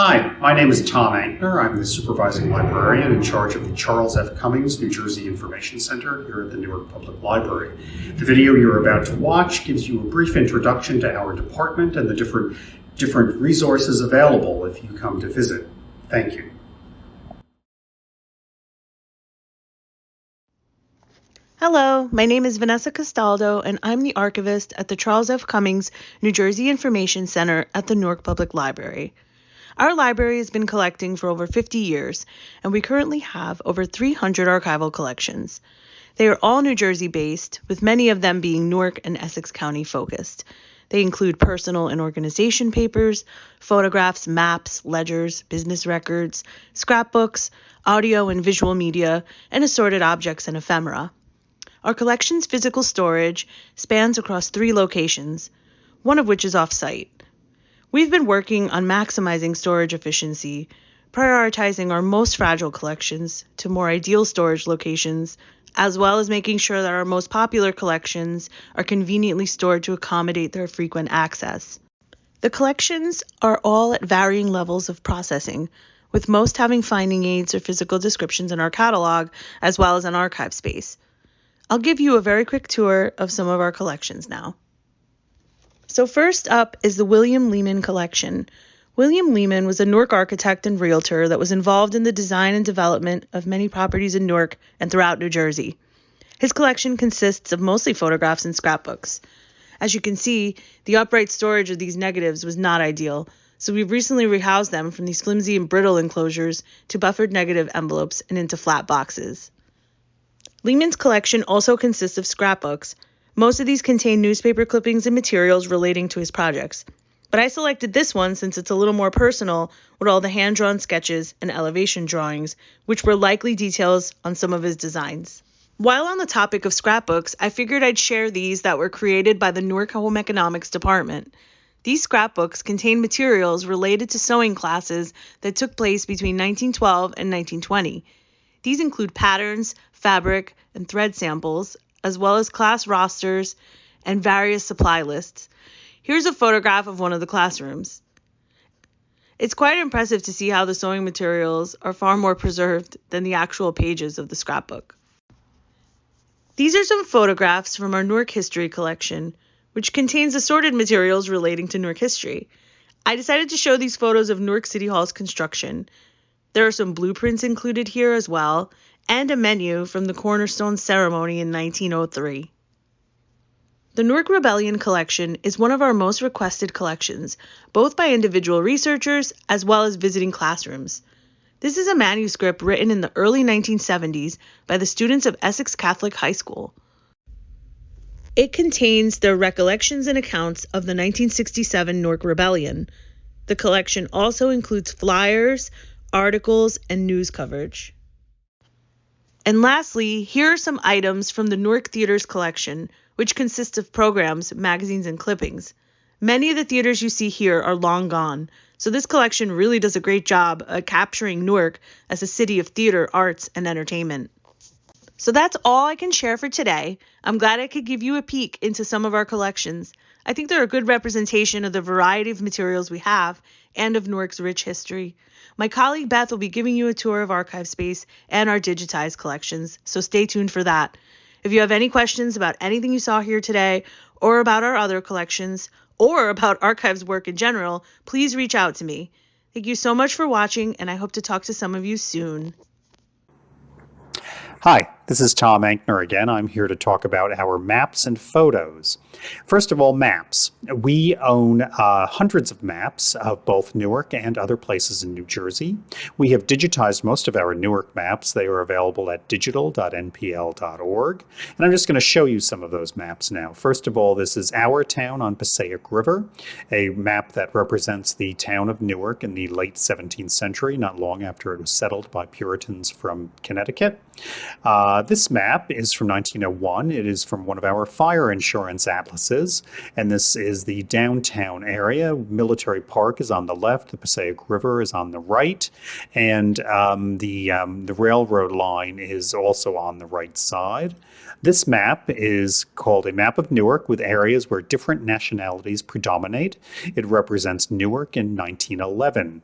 Hi, my name is Tom Ankner. I'm the supervising librarian in charge of the Charles F. Cummings, New Jersey Information Center here at the Newark Public Library. The video you're about to watch gives you a brief introduction to our department and the different resources available if you come to visit. Thank you. Hello, my name is Vanessa Castaldo, and I'm the archivist at the Charles F. Cummings, New Jersey Information Center at the Newark Public Library. Our library has been collecting for over 50 years, and we currently have over 300 archival collections. They are all New Jersey-based, with many of them being Newark and Essex County focused. They include personal and organization papers, photographs, maps, ledgers, business records, scrapbooks, audio and visual media, and assorted objects and ephemera. Our collection's physical storage spans across 3 locations, one of which is off-site. We've been working on maximizing storage efficiency, prioritizing our most fragile collections to more ideal storage locations, as well as making sure that our most popular collections are conveniently stored to accommodate their frequent access. The collections are all at varying levels of processing, with most having finding aids or physical descriptions in our catalog, as well as an archive space. I'll give you a very quick tour of some of our collections now. So first up is the William Lehman collection. William Lehman was a Newark architect and realtor that was involved in the design and development of many properties in Newark and throughout New Jersey. His collection consists of mostly photographs and scrapbooks. As you can see, the upright storage of these negatives was not ideal, so we've recently rehoused them from these flimsy and brittle enclosures to buffered negative envelopes and into flat boxes. Lehman's collection also consists of scrapbooks. Most of these contain newspaper clippings and materials relating to his projects. But I selected this one since it's a little more personal with all the hand-drawn sketches and elevation drawings, which were likely details on some of his designs. While on the topic of scrapbooks, I figured I'd share these that were created by the Newark Home Economics Department. These scrapbooks contain materials related to sewing classes that took place between 1912 and 1920. These include patterns, fabric, and thread samples, as well as class rosters and various supply lists. Here's a photograph of one of the classrooms. It's quite impressive to see how the sewing materials are far more preserved than the actual pages of the scrapbook. These are some photographs from our Newark History collection, which contains assorted materials relating to Newark history. I decided to show these photos of Newark City Hall's construction. There are some blueprints included here as well, and a menu from the Cornerstone Ceremony in 1903. The Newark Rebellion collection is one of our most requested collections, both by individual researchers as well as visiting classrooms. This is a manuscript written in the early 1970s by the students of Essex Catholic High School. It contains their recollections and accounts of the 1967 Newark Rebellion. The collection also includes flyers, articles, and news coverage. And lastly, here are some items from the Newark Theater's collection, which consists of programs, magazines, and clippings. Many of the theaters you see here are long gone, so this collection really does a great job at capturing Newark as a city of theater, arts, and entertainment. So that's all I can share for today. I'm glad I could give you a peek into some of our collections. I think they're a good representation of the variety of materials we have and of Newark's rich history. My colleague Beth will be giving you a tour of archive space and our digitized collections, so stay tuned for that. If you have any questions about anything you saw here today, or about our other collections, or about archives work in general, please reach out to me. Thank you so much for watching, and I hope to talk to some of you soon. Hi, this is Tom Ankner again. I'm here to talk about our maps and photos. First of all, maps. We own hundreds of maps of both Newark and other places in New Jersey. We have digitized most of our Newark maps. They are available at digital.npl.org. And I'm just going to show you some of those maps now. First of all, this is our town on Passaic River, a map that represents the town of Newark in the late 17th century, not long after it was settled by Puritans from Connecticut. This map is from 1901. It is from one of our fire insurance atlases, and this is the downtown area. Military Park is on the left, the Passaic River is on the right, and the railroad line is also on the right side. This map is called a map of Newark with areas where different nationalities predominate. It represents Newark in 1911.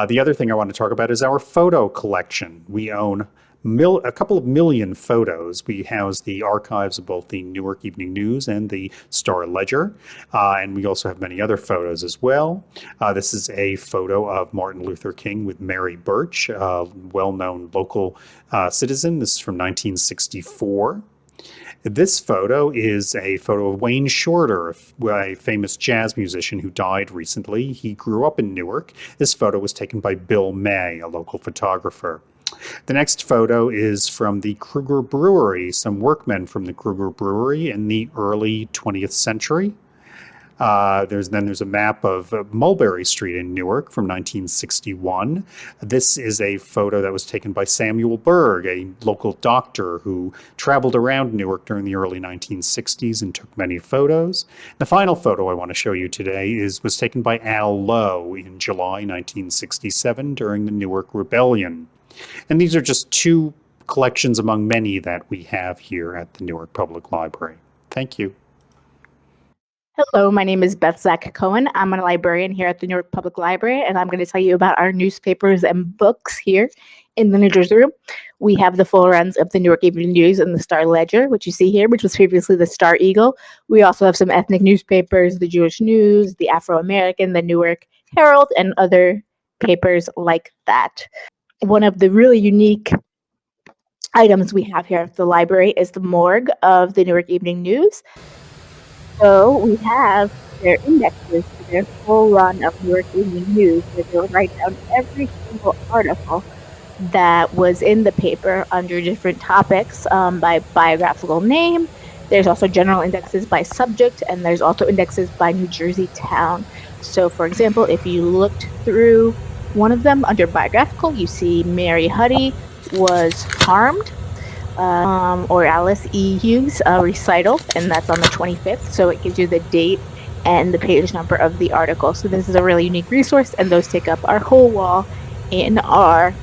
The other thing I want to talk about is our photo collection. We own a couple of million photos. We house the archives of both the Newark Evening News and the Star Ledger, and we also have many other photos as well. This is a photo of Martin Luther King with Mary Birch, a well-known local citizen. This is from 1964. This photo is a photo of Wayne Shorter, a famous jazz musician who died recently. He grew up in Newark. This photo was taken by Bill May, a local photographer. The next photo is from the Kruger Brewery, some workmen from the Kruger Brewery in the early 20th century. There's a map of Mulberry Street in Newark from 1961. This is a photo that was taken by Samuel Berg, a local doctor who traveled around Newark during the early 1960s and took many photos. The final photo I want to show you today was taken by Al Lowe in July 1967 during the Newark Rebellion. And these are just two collections among many that we have here at the Newark Public Library. Thank you. Hello, my name is Beth Zach Cohen. I'm a librarian here at the Newark Public Library, and I'm going to tell you about our newspapers and books here in the New Jersey room. We have the full runs of the Newark Evening News and the Star Ledger, which you see here, which was previously the Star Eagle. We also have some ethnic newspapers, the Jewish News, the Afro-American, the Newark Herald, and other papers like that. One of the really unique items we have here at the library is the morgue of the Newark Evening News. So we have their indexes to their full run of Newark Evening News, where they'll write down every single article that was in the paper under different topics by biographical name. There's also general indexes by subject, and there's also indexes by New Jersey town. So, for example, if you looked through one of them under biographical, you see Mary Huddy was harmed. Or Alice E. Hughes recital, and that's on the 25th, so it gives you the date and the page number of the article. So this is a really unique resource, and those take up our whole wall in our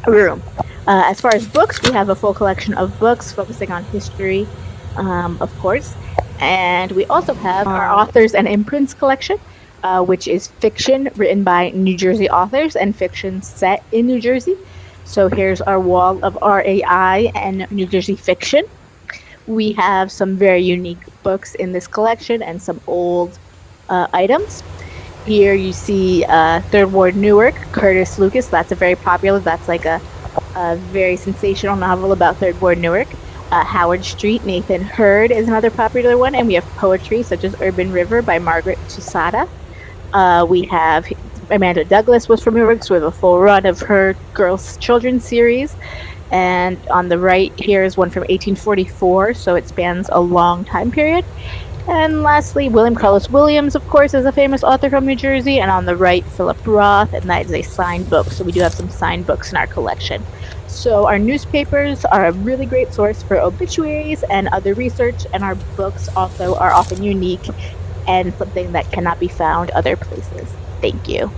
room. As far as books, we have a full collection of books focusing on history, of course, and we also have our authors and imprints collection, which is fiction written by New Jersey authors and fiction set in New Jersey. So here's our wall of RAI and New Jersey fiction. We have some very unique books in this collection and some old items. Here you see Third Ward Newark, Curtis Lucas. That's a very popular, that's like a very sensational novel about Third Ward Newark. Howard Street, Nathan Hurd is another popular one. And we have poetry such as Urban River by Margaret Tusada. We have Amanda Douglas was from Newark, so we have a full run of her girls' children's series. And on the right here is one from 1844, so it spans a long time period. And lastly, William Carlos Williams, of course, is a famous author from New Jersey. And on the right, Philip Roth, and that is a signed book. So we do have some signed books in our collection. So our newspapers are a really great source for obituaries and other research, and our books also are often unique and something that cannot be found other places. Thank you.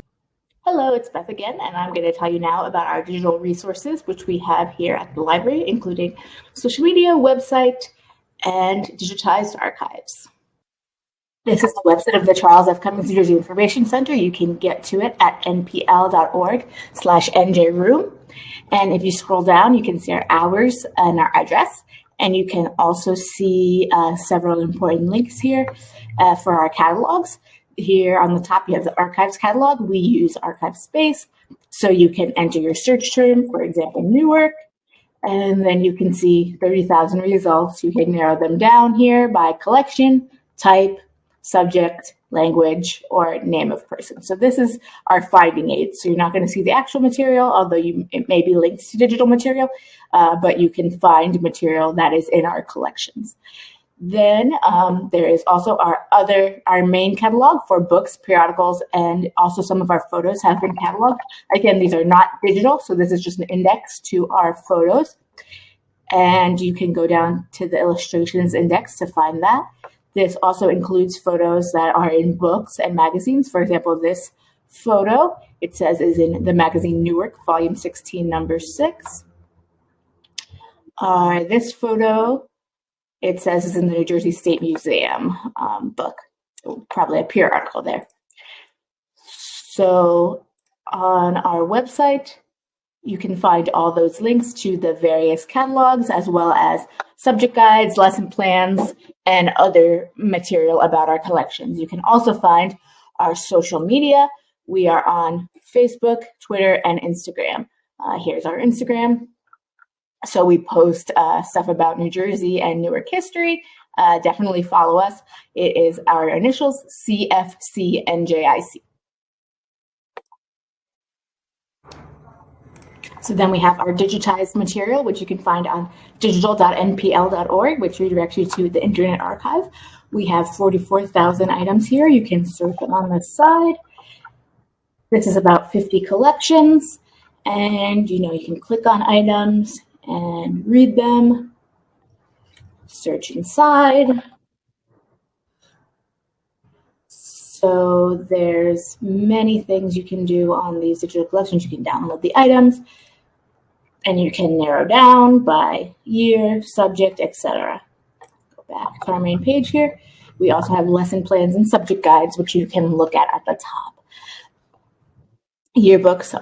Hello, it's Beth again, and I'm going to tell you now about our digital resources, which we have here at the library, including social media, website, and digitized archives. This is the website of the Charles F. Cummings New Jersey Information Center. You can get to it at npl.org/njroom. And if you scroll down, you can see our hours and our address. And you can also see several important links here for our catalogs. Here on the top, you have the archives catalog. We use archive space, so you can enter your search term, for example, Newark, and then you can see 30,000 results. You can narrow them down here by collection, type, subject, language, or name of person. So this is our finding aid. So you're not going to see the actual material, although it may be linked to digital material, but you can find material that is in our collections. Then there is also our main catalog for books, periodicals, and also some of our photos have been cataloged. Again, these are not digital, so this is just an index to our photos. And you can go down to the illustrations index to find that. This also includes photos that are in books and magazines. For example, this photo, it says is in the magazine Newark, volume 16, number 6. This photo, it says is in the New Jersey State Museum book. So probably a peer article there. So On our website, you can find all those links to the various catalogs, as well as subject guides, lesson plans, and other material about our collections. You can also find our social media. We are on Facebook, Twitter, and Instagram. Here's our Instagram. So we post stuff about New Jersey and Newark history. Definitely follow us. It is our initials, CFCNJIC. So then we have our digitized material, which you can find on digital.npl.org, which redirects you to the Internet Archive. We have 44,000 items here. You can search on the side. This is about 50 collections. And, you can click on items and read them, search inside. So there's many things you can do on these digital collections. You can download the items, and you can narrow down by year, subject, etc. Go back to our main page here. We also have lesson plans and subject guides, which you can look at the top. Yearbooks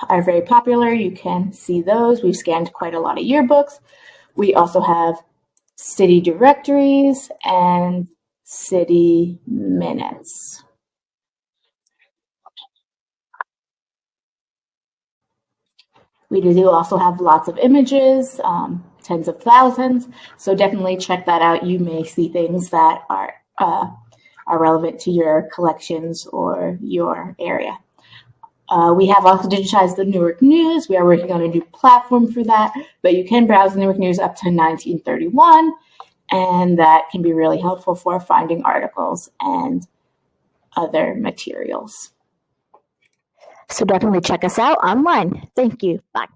are very popular. You can see those. We've scanned quite a lot of yearbooks. We also have city directories and city minutes. We do also have lots of images, tens of thousands, so definitely check that out. You may see things that are relevant to your collections or your area. We have also digitized the Newark News. We are working on a new platform for that, but you can browse the Newark News up to 1931, and that can be really helpful for finding articles and other materials. So definitely check us out online. Thank you. Bye.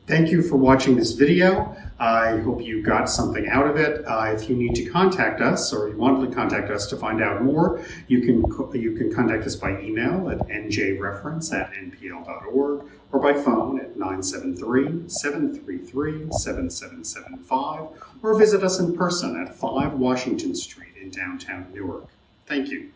Thank you for watching this video. I hope you got something out of it. If you need to contact us, or you want to contact us to find out more, you can contact us by email at njreference@npl.org or by phone at 973-733-7775, or visit us in person at 5 Washington Street in downtown Newark. Thank you.